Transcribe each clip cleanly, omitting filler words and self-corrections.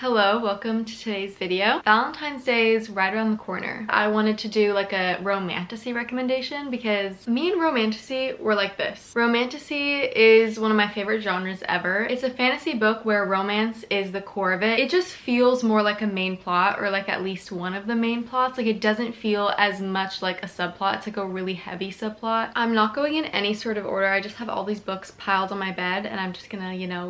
Hello, welcome to today's video. Valentine's Day is right around the corner. I wanted to do like a romantasy recommendation because me and romantasy were like this. Romantasy is one of my favorite genres ever. It's a fantasy book where romance is the core of it. It just feels more like a main plot, or like at least one of the main plots. Like it doesn't feel as much like a subplot. It's like a really heavy subplot. I'm not going in any sort of order. I just have all these books piled on my bed and I'm just gonna,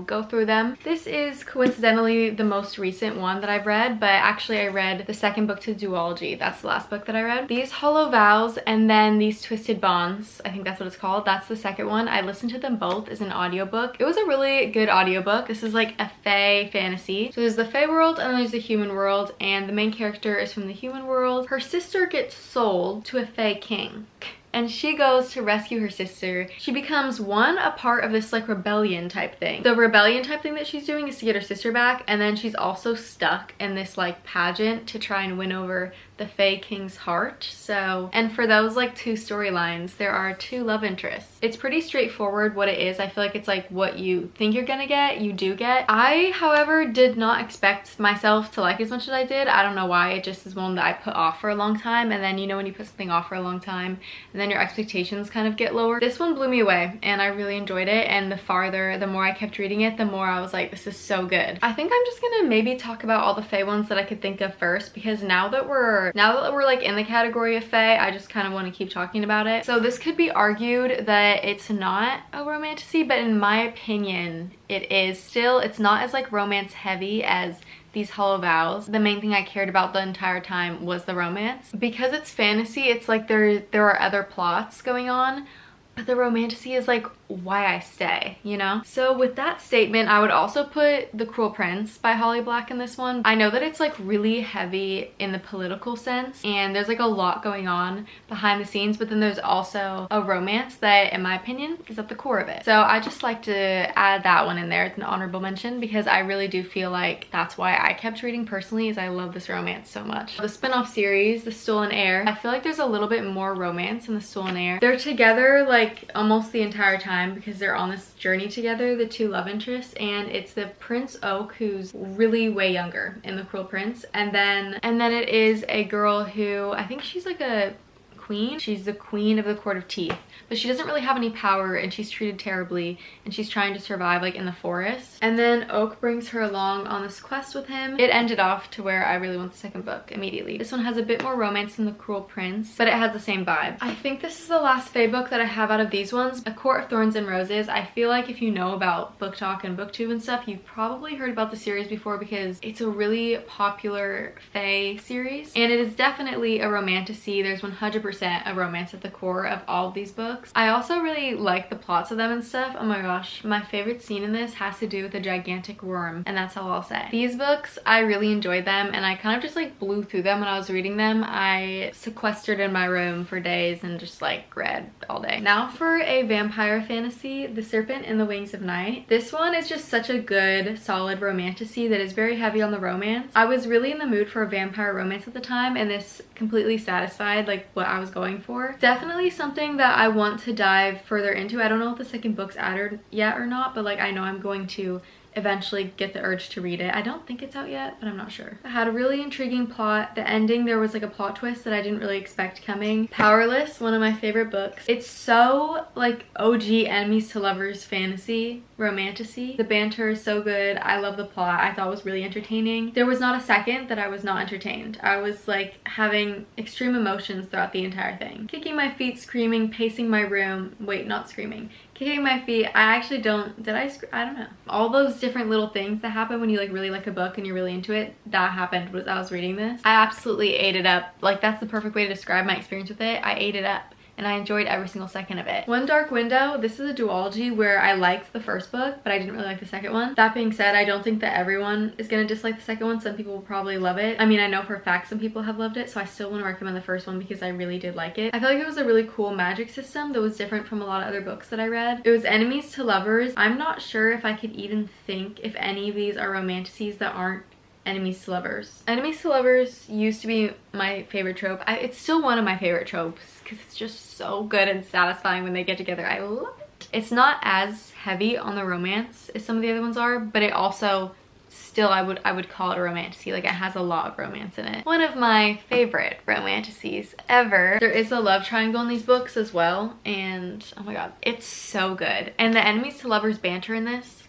go through them. This is coincidentally the most recent one that I've read, but actually I read the second book to duology. That's the last book that I read. These Hollow Vows and then These Twisted Bonds, I think that's what it's called. That's the second one. I listened to them both as an audiobook. It was a really good audiobook. This is like a fae fantasy. So there's the fae world and then there's the human world, and the main character is from the human world. Her sister gets sold to a fae king, and she goes to rescue her sister. She becomes a part of this like rebellion type thing. The rebellion type thing that she's doing is to get her sister back, and then she's also stuck in this like pageant to try and win over the Fae King's heart. So, and for those like two storylines, there are two love interests. It's pretty straightforward what it is. I feel like it's like what you think you're gonna get, you do get. I, however, did not expect myself to like it as much as I did. I don't know why. It just is one that I put off for a long time, and then when you put something off for a long time and then your expectations kind of get lower. This one blew me away and I really enjoyed it, and the more I kept reading it, the more I was like, this is so good. I think I'm just gonna maybe talk about all the Fae ones that I could think of first, because now that we're like in the category of Fae, I just kind of want to keep talking about it. So this could be argued that it's not a romantasy, but in my opinion it is still. It's not as like romance heavy as These Hollow Vows. The main thing I cared about the entire time was the romance. Because it's fantasy, it's like there are other plots going on, but the romantasy is like why I stay, So with that statement, I would also put The Cruel Prince by Holly Black in this one. I know that it's like really heavy in the political sense, and there's like a lot going on behind the scenes, but then there's also a romance that, in my opinion, is at the core of it. So I just like to add that one in there. It's an honorable mention because I really do feel like that's why I kept reading personally, is I love this romance so much. The spin-off series, The Stolen Heir, I feel like there's a little bit more romance in The Stolen Heir. They're together like almost the entire time because they're on this journey together, the two love interests, and it's the Prince Oak, who's really way younger in The Cruel Prince, and then it is a girl who I think she's like a queen. She's the queen of the Court of Teeth, but she doesn't really have any power and she's treated terribly, and she's trying to survive like in the forest. And then Oak brings her along on this quest with him. It ended off to where I really want the second book immediately. This one has a bit more romance than The Cruel Prince, but it has the same vibe. I think this is the last Fae book that I have out of these ones. A Court of Thorns and Roses. I feel like if you know about Book Talk and BookTube and stuff, you've probably heard about the series before because it's a really popular Fae series, and it is definitely a romantasy. There's 100% a romance at the core of all of these books. I also really like the plots of them and stuff. Oh my gosh, my favorite scene in this has to do with a gigantic worm, and that's all I'll say. These books, I really enjoyed them, and I kind of just like blew through them when I was reading them. I sequestered in my room for days and just like read all day. Now for a vampire fantasy, The Serpent in the Wings of Night. This one is just such a good, solid romantasy that is very heavy on the romance. I was really in the mood for a vampire romance at the time, and this completely satisfied like what I was going for. Definitely something that I want to dive further into. I don't know if the second book's out yet or not, but like I know I'm going to eventually get the urge to read it. I don't think it's out yet, but I'm not sure. It had a really intriguing plot. The ending, there was like a plot twist that I didn't really expect coming. Powerless, one of my favorite books. It's so like OG enemies to lovers fantasy romantasy. The banter is so good. I love the plot. I thought it was really entertaining. There was not a second that I was not entertained. I was like having extreme emotions throughout the entire thing. Kicking my feet, screaming, pacing my room. Wait, not screaming. Kicking my feet. I actually don't, I don't know. All those different little things that happen when you like really like a book and you're really into it, that happened as I was reading this. I absolutely ate it up. Like that's the perfect way to describe my experience with it. I ate it up. and I enjoyed every single second of it. One Dark Window, this is a duology where I liked the first book, but I didn't really like the second one. That being said, I don't think that everyone is gonna dislike the second one. Some people will probably love it. I mean, I know for a fact some people have loved it, so I still want to recommend the first one because I really did like it. I feel like it was a really cool magic system that was different from a lot of other books that I read. It was enemies to lovers. I'm not sure if I could even think if any of these are romantasies that aren't enemies to lovers. Enemies to lovers used to be my favorite trope. It's still one of my favorite tropes because it's just so good and satisfying when they get together. I love it. It's not as heavy on the romance as some of the other ones are, but it also still I would call it a romantasy. Like, it has a lot of romance in it. One of my favorite romantasies ever. There is a love triangle in these books as well, and oh my god, it's so good. And the enemies to lovers banter in this,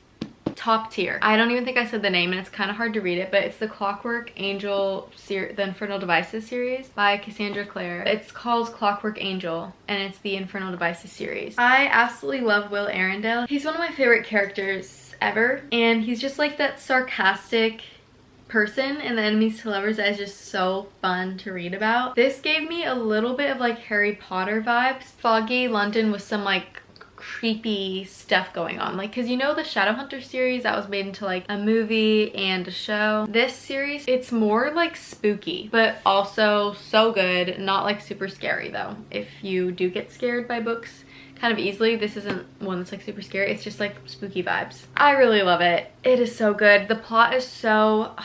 top tier. I don't even think I said the name, and it's kind of hard to read it, but it's the Clockwork Angel the Infernal Devices series by Cassandra Clare. It's called Clockwork Angel, and it's the Infernal Devices series. I absolutely love Will Arundel. He's one of my favorite characters ever, and he's just like that sarcastic person in the enemies to lovers that is just so fun to read about. This gave me a little bit of like Harry Potter vibes. Foggy London with some like creepy stuff going on, like, because you know the Shadowhunter series that was made into like a movie and a show. This series, it's more like spooky, but also so good. Not like super scary though. If you do get scared by books kind of easily, this isn't one that's like super scary. It's just like spooky vibes. I really love it. It is so good. The plot is so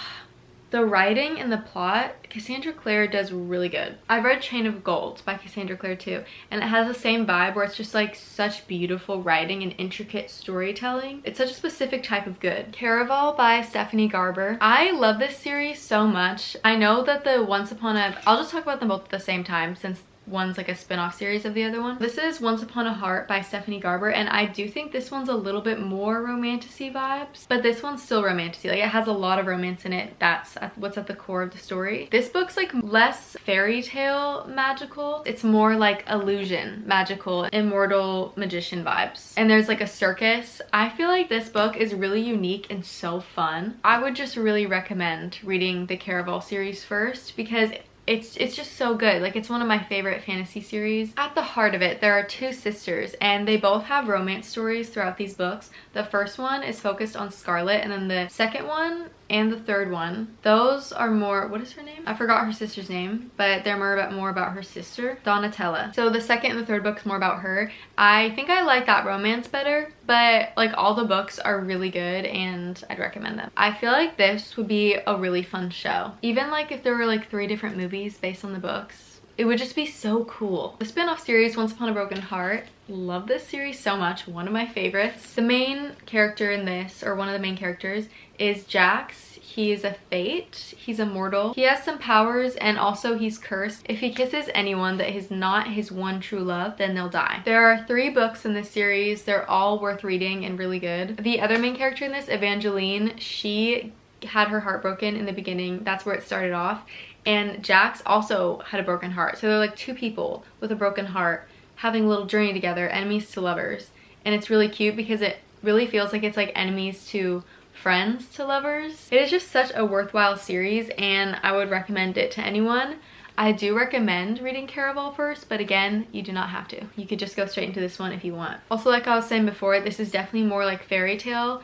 the writing and the plot, Cassandra Clare does really good. I've read Chain of Gold by Cassandra Clare too, and it has the same vibe where it's just like such beautiful writing and intricate storytelling. It's such a specific type of good. Caraval by Stephanie Garber. I love this series so much. I know that the Once Upon a... I'll just talk about them both at the same time since one's like a spin-off series of the other one. This is Once Upon a Heart by Stephanie Garber, and I do think this one's a little bit more romantasy vibes, but this one's still romantasy. Like, it has a lot of romance in it. That's what's at the core of the story. This book's like less fairy tale magical. It's more like illusion magical, immortal magician vibes. And there's like a circus. I feel like this book is really unique and so fun. I would just really recommend reading the Caraval series first because it's just so good. Like, it's one of my favorite fantasy series. At the heart of it, there are two sisters, and they both have romance stories throughout these books. The first one is focused on Scarlet, and then the second one and the third one, those are more, what is her name? I forgot her sister's name, but they're more about her sister, Donatella. So the second and the third book's more about her. I think I like that romance better, but like all the books are really good and I'd recommend them. I feel like this would be a really fun show. Even like if there were like 3 different movies based on the books, it would just be so cool. The spin-off series, Once Upon a Broken Heart, love this series so much, one of my favorites. The main character in this, or one of the main characters, is Jax. He is a fate. He's immortal. He has some powers, and also he's cursed. If he kisses anyone that is not his one true love, then they'll die. There are 3 books in this series. They're all worth reading and really good. The other main character in this, Evangeline, she had her heart broken in the beginning. That's where it started off. And Jax also had a broken heart. So they're like 2 people with a broken heart having a little journey together, enemies to lovers. And it's really cute because it really feels like it's like enemies to friends to lovers. It is just such a worthwhile series, and I would recommend it to anyone. I do recommend reading Caraval first, but again, you do not have to. You could just go straight into this one if you want. Also, like I was saying before, this is definitely more like fairy tale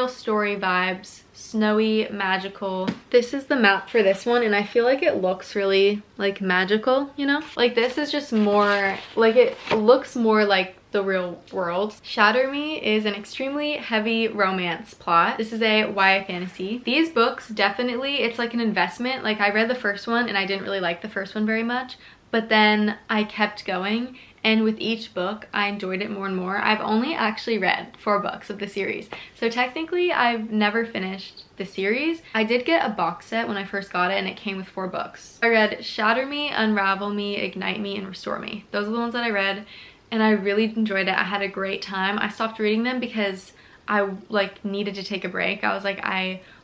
story vibes, snowy, magical. This is the map for this one, and I feel like it looks really like magical, you know? Like, this is just more like, it looks more like the real world. Shatter Me is an extremely heavy romance plot. This is a YA fantasy. These books, definitely, it's like an investment. Like, I read the first one and I didn't really like the first one very much, but then I kept going, and with each book I enjoyed it more and more. I've only actually read 4 books of the series, so technically I've never finished the series. I did get a box set when I first got it, and it came with 4 books. I read Shatter Me, Unravel Me, Ignite Me, and Restore Me. Those are the ones that I read, and I really enjoyed it. I had a great time. I stopped reading them because I like needed to take a break. I was like,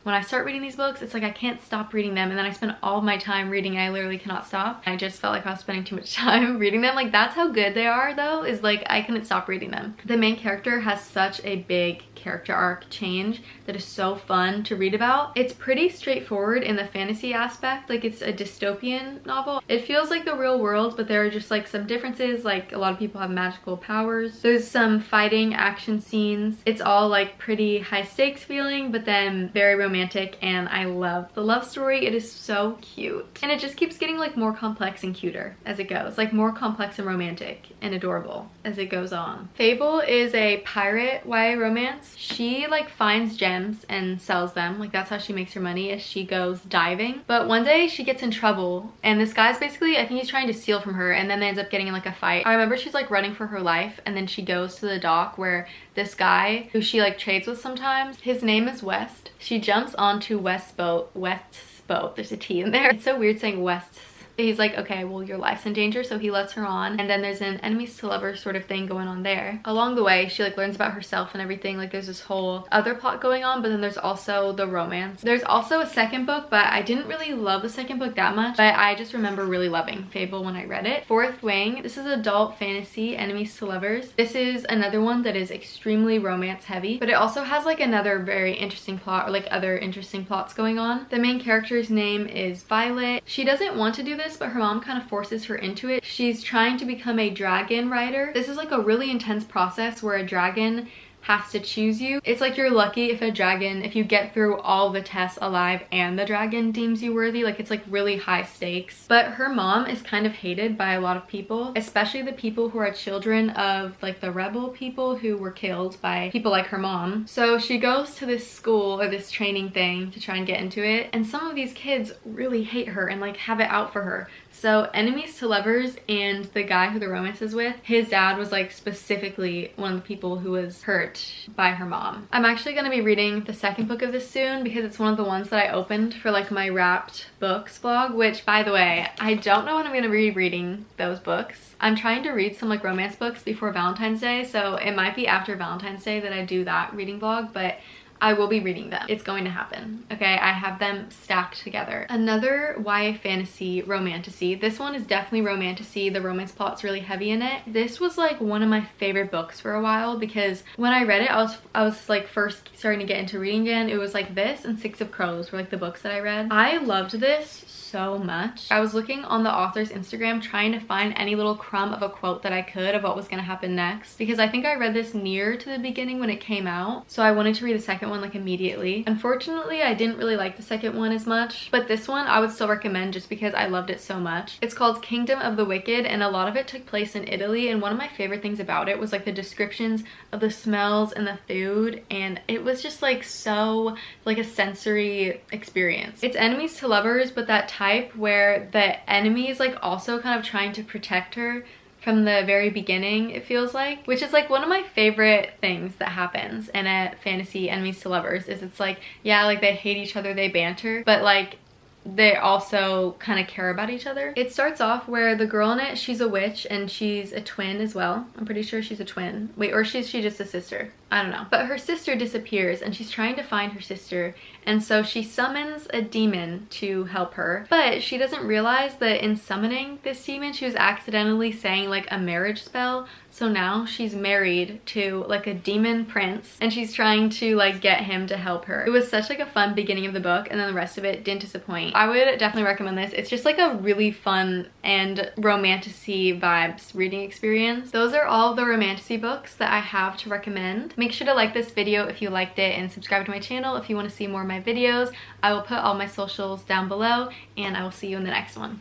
when I start reading these books, it's like I can't stop reading them, and then I spend all of my time reading and I literally cannot stop. I just felt like I was spending too much time reading them. Like, that's how good they are though, is like I couldn't stop reading them. The main character has such a big character arc change that is so fun to read about. It's pretty straightforward in the fantasy aspect. Like, it's a dystopian novel. It feels like the real world, but there are just like some differences. Like, a lot of people have magical powers. There's some fighting action scenes. It's all like pretty high stakes feeling, but then very romantic, and I love the love story. It is so cute, and it just keeps getting like more complex and cuter as it goes, like more complex and romantic and adorable as it goes on. Fable is a pirate YA romance. She like finds gems and sells them. Like, that's how she makes her money, as she goes diving. But one day she gets in trouble, and this guy's basically, I think he's trying to steal from her, and then they end up getting in like a fight. I remember she's like running for her life, and then she goes to the dock where this guy who she like trades with sometimes, his name is West. She jumps jumps onto West's boat. There's a T in there. It's so weird saying West's. He's like, okay, well, your life's in danger, so he lets her on, and then there's an enemies to lovers sort of thing going on there. Along the way, she like learns about herself and everything. Like there's this whole other plot going on, but then there's also the romance. There's also a second book, but I didn't really love the second book that much, but I just remember really loving Fable when I read it. Fourth Wing, this is adult fantasy, enemies to lovers. This is another one that is extremely romance heavy, but it also has like another very interesting plot, or like other interesting plots going on. The main character's name is Violet. She doesn't want to do this, but her mom kind of forces her into it. She's trying to become a dragon rider. This is like a really intense process where a dragon has to choose you. It's like you're lucky if you get through all the tests alive and the dragon deems you worthy. Like it's like really high stakes. But her mom is kind of hated by a lot of people, especially the people who are children of like the rebel people who were killed by people like her mom. So she goes to this school or this training thing to try and get into it, and some of these kids really hate her and like have it out for her. So enemies to lovers, and the guy who the romance is with, his dad was like specifically one of the people who was hurt by her mom. I'm actually going to be reading the second book of this soon because it's one of the ones that I opened for like my wrapped books vlog, which by the way, I don't know when I'm going to be reading those books. I'm trying to read some like romance books before Valentine's Day, so it might be after Valentine's Day that I do that reading vlog, but I will be reading them. It's going to happen, okay? I have them stacked together. Another YA fantasy romantasy. This one is definitely romantasy. The romance plot's really heavy in it. This was like one of my favorite books for a while because when I read it, I was like first starting to get into reading again. It was like this and Six of Crows were like the books that I read. I loved this so much. I was looking on the author's Instagram trying to find any little crumb of a quote that I could of what was gonna happen next, because I think I read this near to the beginning when it came out, so I wanted to read the second one like immediately. Unfortunately, I didn't really like the second one as much, but this one I would still recommend just because I loved it so much. It's called Kingdom of the Wicked, and a lot of it took place in Italy, and one of my favorite things about it was like the descriptions of the smells and the food, and it was just like so like a sensory experience. It's enemies to lovers, but that type where the enemy is like also kind of trying to protect her from the very beginning, it feels like, which is like one of my favorite things that happens in a fantasy enemies to lovers. Is it's like, yeah, like they hate each other, they banter, but like they also kind of care about each other. It starts off where the girl in it, she's a witch and she's a twin as well. I'm pretty sure she's a twin. Wait, or she's just a sister. I don't know. But her sister disappears and she's trying to find her sister, and so she summons a demon to help her. But she doesn't realize that in summoning this demon, she was accidentally saying like a marriage spell. So now she's married to like a demon prince and she's trying to like get him to help her. It was such like a fun beginning of the book, and then the rest of it didn't disappoint. I would definitely recommend this. It's just like a really fun and romantasy vibes reading experience. Those are all the romantasy books that I have to recommend. Make sure to like this video if you liked it and subscribe to my channel if you want to see more of my videos. I will put all my socials down below, and I will see you in the next one.